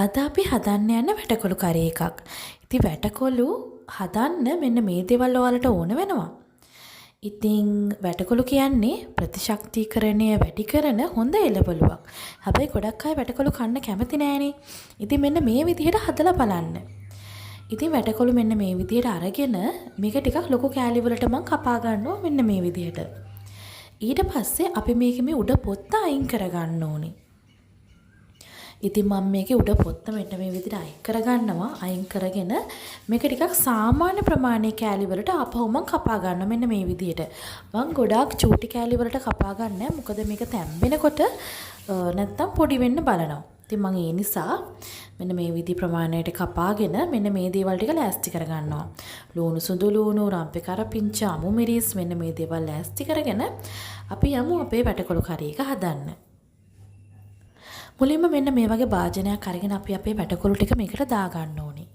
අද අපි හදන්න යන වැටකොළු කරි එකක්. ඉතින් වැටකොළු හදන්න මෙන්න මේ දේවල් ඔයාලට ඕන වෙනවා. ඉතින් වැටකොළු කියන්නේ ප්‍රතිශක්තිකරණය වැඩි කරන හොඳ එළවලුවක්. හැබැයි ගොඩක් අය වැටකොළු කන්න කැමති නෑනේ. ඉතින් මෙන්න මේ විදිහට හදලා බලන්න. ඉතින් වැටකොළු මෙන්න මේ විදිහට අරගෙන මේක ටිකක් ලොකු කෑලි වලට මම කපා ගන්නවා මෙන්න මේ විදිහට. ඊට පස්සේ අපි මේකේ මේ උඩ පොත්ත අයින් කරගන්න ඕනේ. ඉතින් මම මේකේ උඩ පොත්ත මෙන්න මේ විදිහට අයින් කරගන්නවා. අයින් කරගෙන මේක ටිකක් සාමාන්‍ය ප්‍රමාණයේ කෑලි වලට ආපහු මම කපා ගන්නවා මෙන්න මේ විදිහට. මම ගොඩාක් චූටි කෑලි වලට කපා ගන්නෑ. මොකද මේක තැම්බෙනකොට නැත්තම් පොඩි වෙන්න බලනවා. ඉතින් මම ඒ නිසා මෙන්න මේ විදි ප්‍රමාණයට කපාගෙන මෙන්න මේ දේවල් ටික ලෑස්ති කරගන්නවා. ලුණු සුදු ලුණු, රම්පේ කරපිංච, අමු මිරිස් මෙන්න මේ දේවල් ලෑස්ති කරගෙන අපි යමු අපේ වැටකොළු කරි එක හදන්න. මුලින්ම මෙන්න මේ වගේ භාජනයක් අරගෙන අපි අපේ වැටකොළු ටික මේකට දා ගන්න ඕනේ.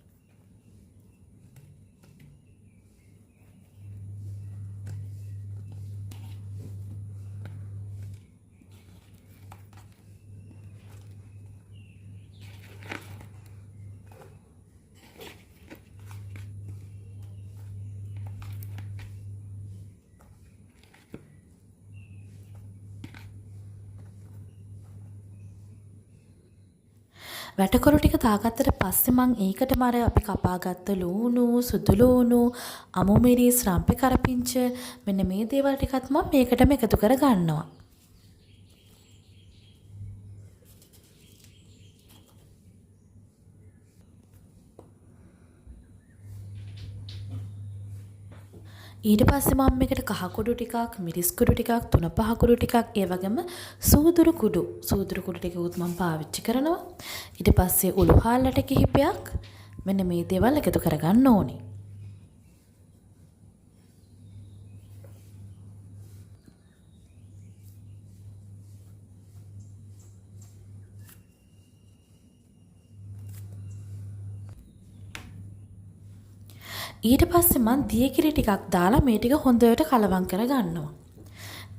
වැටකොළු ටික දාගත්තට පස්සේ මම ඒකටම අර අපි කපාගත්ත ලුණු, සුදු ලුණු, අමු මිරිස්, රම්පේ කරපිංච මෙන්න මේ දේවල් ටිකත් මම මේකටම එකතු කර ගන්නවා. ඊට පස්සේ මම මේකට කහ කුඩු ටිකක්, මිරිස් කුඩු ටිකක්, තුන පහ කුඩු ටිකක්, ඒ වගේම සූදුරු කුඩු ටිකකුත් මම පාවිච්චි කරනවා. ඊට පස්සේ උළු හාල්ලට කිහිපයක් මෙන්න මේ දේවල් එකතු කරගන්න ඕනේ. ඊට පස්සේ මම දියකිරි ටිකක් දාලා මේ ටික හොඳට කලවම් කර ගන්නවා.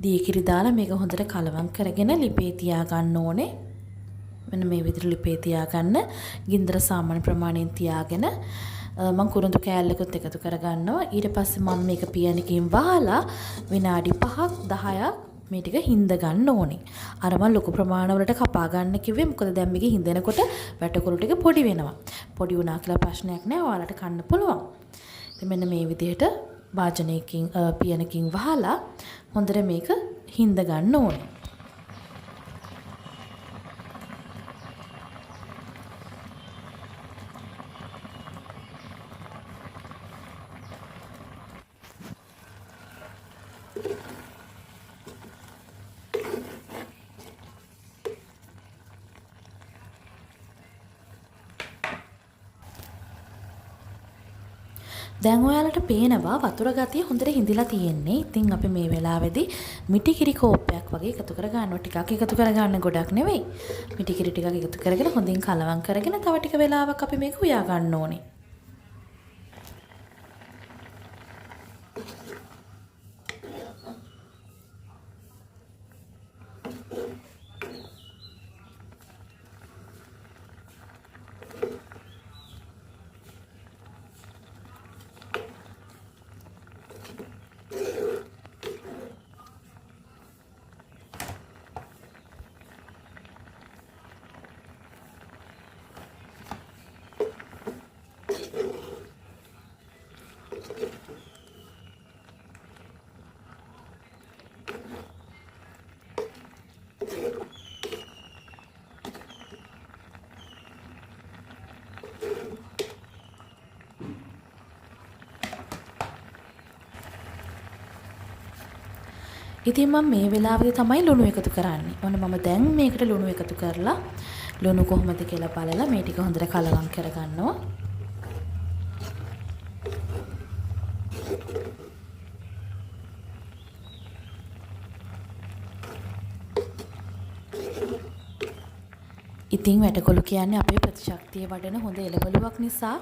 දියකිරි දාලා මේක හොඳට කලවම් කරගෙන ලිපේ තියා ගන්න ඕනේ. මෙන්න මේ විදිහට ලිපේ තියාගන්න. ගින්දර සාමාන්‍ය ප්‍රමාණයෙන් තියාගෙන මම කුරුඳු කෑල්ලකුත් එකතු කර ගන්නවා. ඊට පස්සේ මම මේක පියනකින් වහලා විනාඩි 5ක් 10ක් මේ ටික හිඳ ගන්න ඕනේ. අර මම ලොකු ප්‍රමාණවලට කපා ගන්න කිව්වේ මොකද දැන් මේක හිඳෙනකොට වැටකොළු ටික පොඩි වෙනවා. පොඩි වුණා කියලා ප්‍රශ්නයක් නෑ. ඔයාලට කන්න පුළුවන්. මෙන්න මේ විදිහට වාජනයකින් පියනකින් වහලා හොඳට මේක හිඳ ගන්න ඕනේ. දැන් ඔයාලට පේනවා වතුර ගතිය හොඳට හිඳිලා තියෙන්නේ. ඉතින් අපි මේ වෙලාවේදී මිටි කිරි කෝප්පයක් වගේ එකතු කර ගන්නවා. ටිකක් එකතු කර ගන්න ගොඩක් නෙවෙයි. මිටි කිරි ටිකක් එකතු කරගෙන හොඳින් කලවම් කරගෙන තව ටික වෙලාවක් අපි මේක උයා ගන්න ඕනේ. ඉතින් මම මේ වෙලාවේදී තමයි ලුණු එකතු කරන්නේ. ඔන්න මම දැන් මේකට ලුණු එකතු කරලා ලුණු කොහොමද කියලා බලලා මේ ටික හොඳට කලවම් කරගන්නවා. ඉතින් වැටකොළු කියන්නේ අපේ ප්‍රතිශක්තිය වඩන හොඳ එළවලුවක් නිසා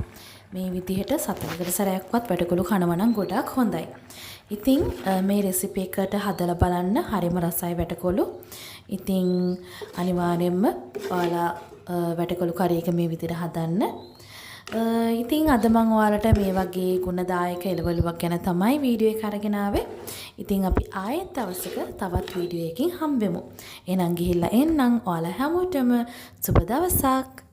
මේ විදිහට සතරකට සැරයක්වත් වැටකොළු කනවා නම් ගොඩක් හොඳයි. ඉතින් මේ රෙසිපි එකට හදලා බලන්න හරිම රසයි වැටකොළු. ඉතින් අනිවාර්යයෙන්ම ඔයාලා වැටකොළු කරේ එක මේ විදිහට හදන්න. ඉතින් අද මම ඔයාලට මේ වගේ ගුණදායක එළවලුවක් ගැන තමයි වීඩියෝ එක අරගෙන ආවේ. ඉතින් අපි ආයෙත් දවසක තවත් වීඩියෝ එකකින් හම්බෙමු. එහෙනම් ගිහිල්ලා එන්නම්. ඔයාලා හැමෝටම සුබ දවසක්.